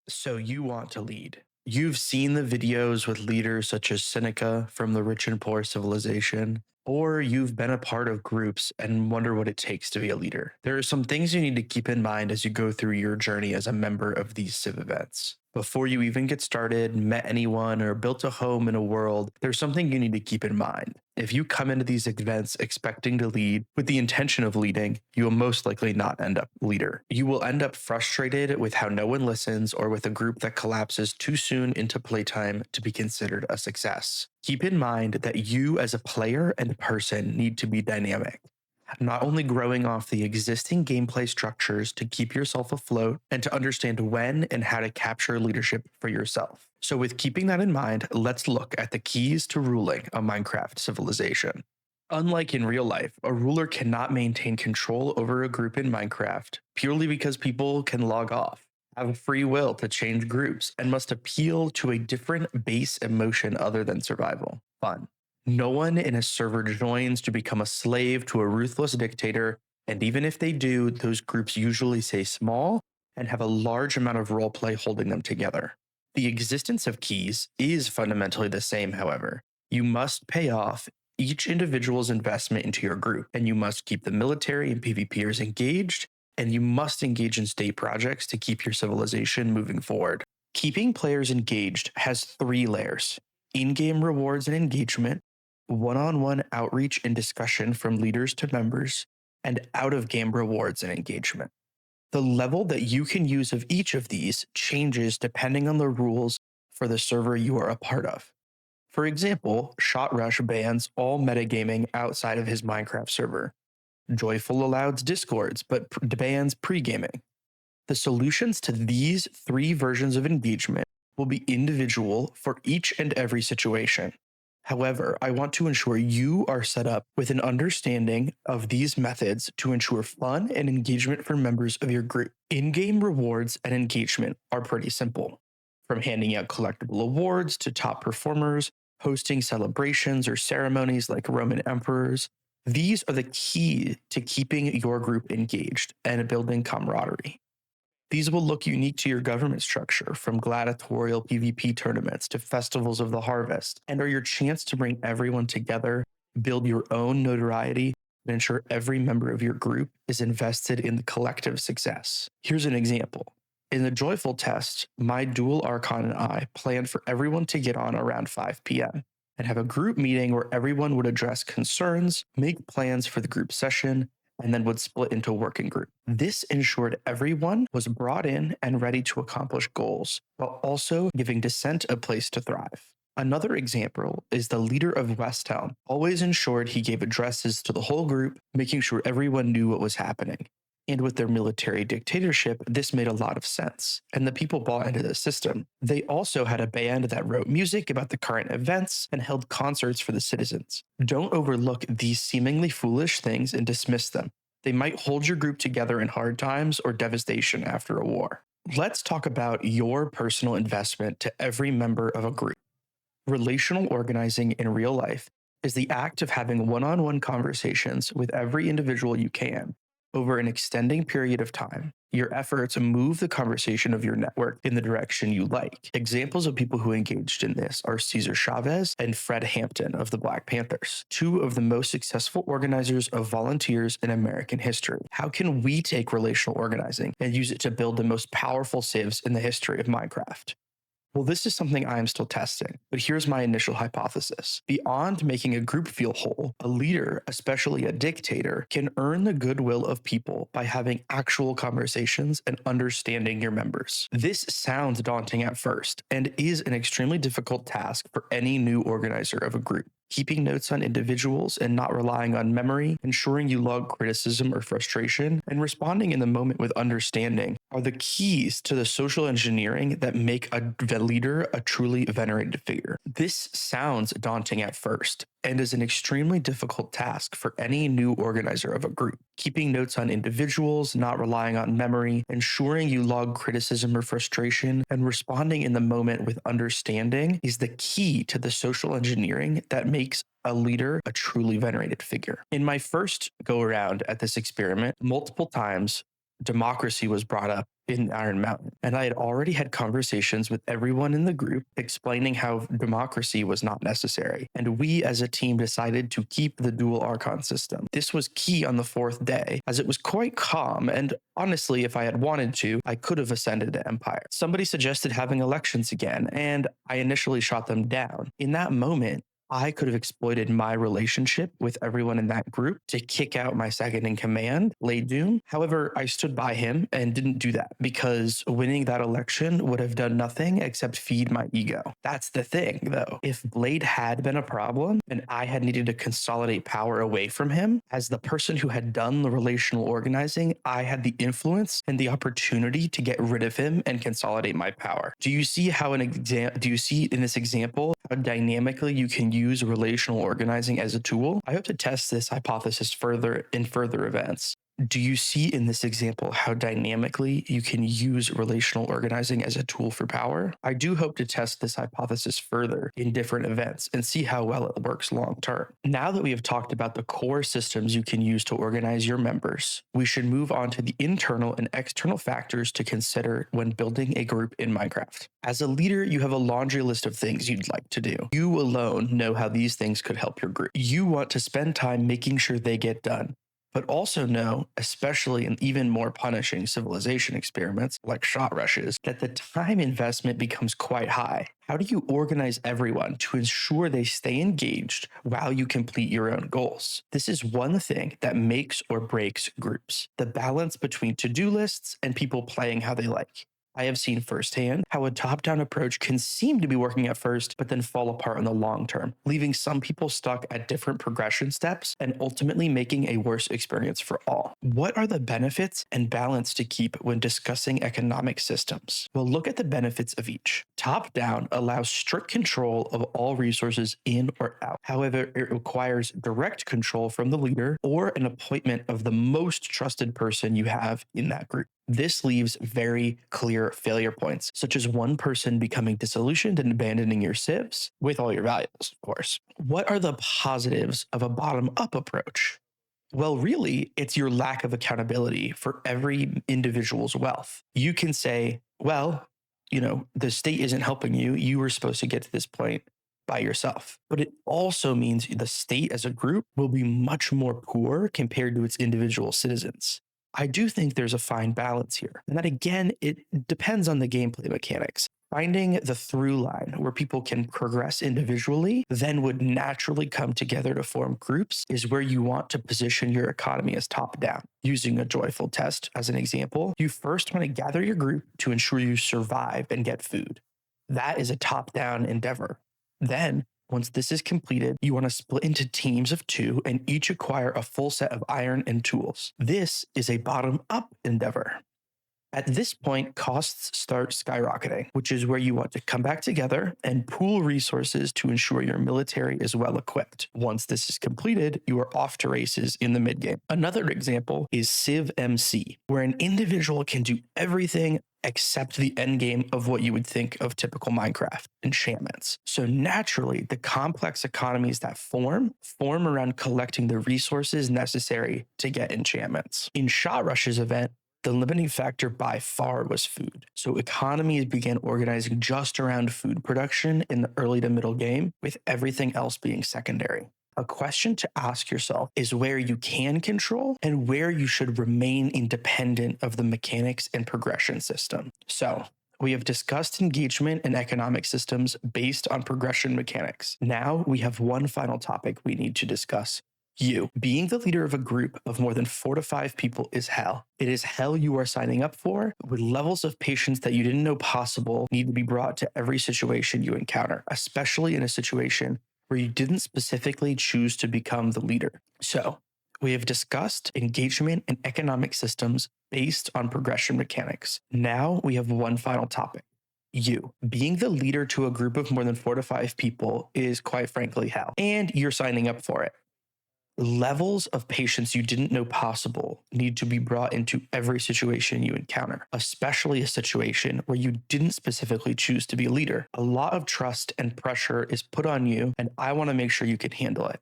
So you want to lead. You've seen the videos with leaders such as Seneca from the Rich and Poor Civilization, or you've been a part of groups and wonder what it takes to be a leader. There are some things you need to keep in mind as you go through your journey as a member of these civ events. Before you even get started, met anyone, or built a home in a world, there's something you need to keep in mind. If you come into these events expecting to lead with the intention of leading, you will most likely not end up leader. You will end up frustrated with how no one listens or with a group that collapses too soon into playtime to be considered a success. Keep in mind that you as a player and person need to be dynamic, not only growing off the existing gameplay structures to keep yourself afloat and to understand when and how to capture leadership for yourself. So, with keeping that in mind, let's look at the keys to ruling a Minecraft civilization. Unlike in real life, a ruler cannot maintain control over a group in Minecraft purely because people can log off, have free will to change groups, and must appeal to a different base emotion other than survival fun. No one in a server joins to become a slave to a ruthless dictator, and even if they do, those groups usually stay small and have a large amount of roleplay holding them together. The existence of keys is fundamentally the same, however. You must pay off each individual's investment into your group, and you must keep the military and PvPers engaged, and you must engage in state projects to keep your civilization moving forward. Keeping players engaged has three layers: in game rewards and engagement, one on one outreach and discussion from leaders to members, and out of game rewards and engagement. The level that you can use of each of these changes depending on the rules for the server you are a part of. For example, ShotRush bans all metagaming outside of his Minecraft server. Joyful allows discords but bans pre-gaming. The solutions to these three versions of engagement will be individual for each and every situation. However, I want to ensure you are set up with an understanding of these methods to ensure fun and engagement for members of your group. In game rewards and engagement are pretty simple. From handing out collectible awards to top performers, hosting celebrations or ceremonies like Roman emperors, these are the key to keeping your group engaged and building camaraderie. These will look unique to your government structure, from gladiatorial PvP tournaments to festivals of the harvest, and are your chance to bring everyone together, build your own notoriety, and ensure every member of your group is invested in the collective success. Here's an example. In the Joyful test, my dual Archon and I planned for everyone to get on around 5 p.m. and have a group meeting where everyone would address concerns, make plans for the group session, and then would split into a working group. This ensured everyone was brought in and ready to accomplish goals, while also giving Dissent a place to thrive. Another example is the leader of Westhelm always ensured he gave addresses to the whole group, making sure everyone knew what was happening. And with their military dictatorship, this made a lot of sense, and the people bought into the system. They also had a band that wrote music about the current events and held concerts for the citizens. Don't overlook these seemingly foolish things and dismiss them. They might hold your group together in hard times or devastation after a war. Let's talk about your personal investment to every member of a group. Relational organizing in real life is the act of having one on one conversations with every individual you can over an extending period of time. Your efforts move the conversation of your network in the direction you like. Examples of people who engaged in this are Cesar Chavez and Fred Hampton of the Black Panthers, two of the most successful organizers of volunteers in American history. How can we take relational organizing and use it to build the most powerful civs in the history of Minecraft? Well, this is something I am still testing, but here's my initial hypothesis. Beyond making a group feel whole, a leader, especially a dictator, can earn the goodwill of people by having actual conversations and understanding your members. This sounds daunting at first and is an extremely difficult task for any new organizer of a group. Keeping notes on individuals and not relying on memory, ensuring you log criticism or frustration, and responding in the moment with understanding are the keys to the social engineering that make the leader a truly venerated figure. This sounds daunting at first and is an extremely difficult task for any new organizer of a group. Keeping notes on individuals, not relying on memory, ensuring you log criticism or frustration, and responding in the moment with understanding is the key to the social engineering that makes a leader a truly venerated figure. In my first go around at this experiment, multiple times democracy was brought up in Iron Mountain, and I had already had conversations with everyone in the group explaining how democracy was not necessary, and we as a team decided to keep the dual Archon system. This was key on the fourth day, as it was quite calm, and honestly, if I had wanted to, I could have ascended to Empire. Somebody suggested having elections again, and I initially shot them down. In that moment, I could have exploited my relationship with everyone in that group to kick out my second in command, Doom. However, I stood by him and didn't do that because winning that election would have done nothing except feed my ego. That's the thing, though. If Blade had been a problem and I had needed to consolidate power away from him, as the person who had done the relational organizing, I had the influence and the opportunity to get rid of him and consolidate my power. Do you see how do you see in this example how dynamically you can use relational organizing as a tool? I hope to test this hypothesis further in further events. Do you see in this example how dynamically you can use relational organizing as a tool for power? I do hope to test this hypothesis further in different events and see how well it works long term. Now that we have talked about the core systems you can use to organize your members, we should move on to the internal and external factors to consider when building a group in Minecraft. As a leader, you have a laundry list of things you'd like to do. You alone know how these things could help your group. You want to spend time making sure they get done, but also know, especially in even more punishing civilization experiments like shot rushes, that the time investment becomes quite high. How do you organize everyone to ensure they stay engaged while you complete your own goals? This is one thing that makes or breaks groups: the balance between to-do lists and people playing how they like. I have seen firsthand how a top-down approach can seem to be working at first, but then fall apart in the long term, leaving some people stuck at different progression steps and ultimately making a worse experience for all. What are the benefits and balance to keep when discussing economic systems? Well, look at the benefits of each. Top-down allows strict control of all resources in or out. However, it requires direct control from the leader or an appointment of the most trusted person you have in that group. This leaves very clear failure points, such as one person becoming disillusioned and abandoning your civs, with all your valuables, of course. What are the positives of a bottom-up approach? Well, really, it's your lack of accountability for every individual's wealth. You can say, well, the state isn't helping you. You were supposed to get to this point by yourself. But it also means the state as a group will be much more poor compared to its individual citizens. I do think there's a fine balance here. And that, again, it depends on the gameplay mechanics. Finding the through line where people can progress individually, then would naturally come together to form groups, is where you want to position your economy as top down. Using a joyful test as an example, you first want to gather your group to ensure you survive and get food. That is a top down endeavor. Then, once this is completed, you want to split into teams of 2 and each acquire a full set of iron and tools. This is a bottom-up endeavor. At this point, costs start skyrocketing, which is where you want to come back together and pool resources to ensure your military is well equipped. Once this is completed, you are off to races in the mid-game. Another example is Civ MC, where an individual can do everything except the end game of what you would think of typical Minecraft, enchantments. So naturally, the complex economies that form around collecting the resources necessary to get enchantments. In Shot Rush's event, the limiting factor by far was food. So economies began organizing just around food production in the early to middle game, with everything else being secondary. A question to ask yourself is where you can control and where you should remain independent of the mechanics and progression system. So, we have discussed engagement and economic systems based on progression mechanics. Now we have one final topic we need to discuss. You. Being the leader of a group of more than 4 to 5 people is hell. It is hell you are signing up for, with levels of patience that you didn't know possible need to be brought to every situation you encounter, especially in a situation where you didn't specifically choose to become the leader. So, we have discussed engagement and economic systems based on progression mechanics. Now we have one final topic. You. Being the leader to a group of more than 4 to 5 people is quite frankly hell, and you're signing up for it. Levels of patience you didn't know possible need to be brought into every situation you encounter, especially a situation where you didn't specifically choose to be a leader. A lot of trust and pressure is put on you, and I want to make sure you can handle it.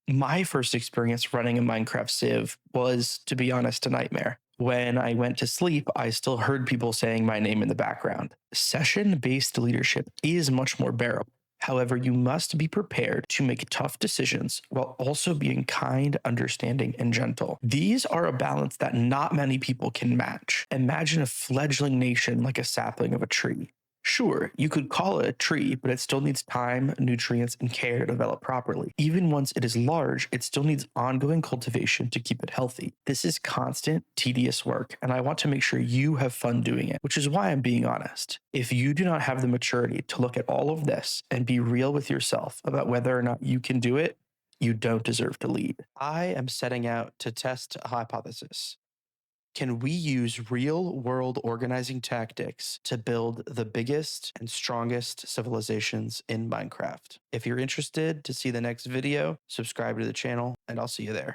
My first experience running a Minecraft Civ was, to be honest, a nightmare. When I went to sleep, I still heard people saying my name in the background. Session based leadership is much more bearable. However, you must be prepared to make tough decisions while also being kind, understanding, and gentle. These are a balance that not many people can match. Imagine a fledgling nation like a sapling of a tree. Sure, you could call it a tree, but it still needs time, nutrients, and care to develop properly. Even once it is large, it still needs ongoing cultivation to keep it healthy. This is constant, tedious work, and I want to make sure you have fun doing it, which is why I'm being honest. If you do not have the maturity to look at all of this and be real with yourself about whether or not you can do it, you don't deserve to lead. I am setting out to test a hypothesis. Can we use real world organizing tactics to build the biggest and strongest civilizations in Minecraft? If you're interested to see the next video, subscribe to the channel and I'll see you there.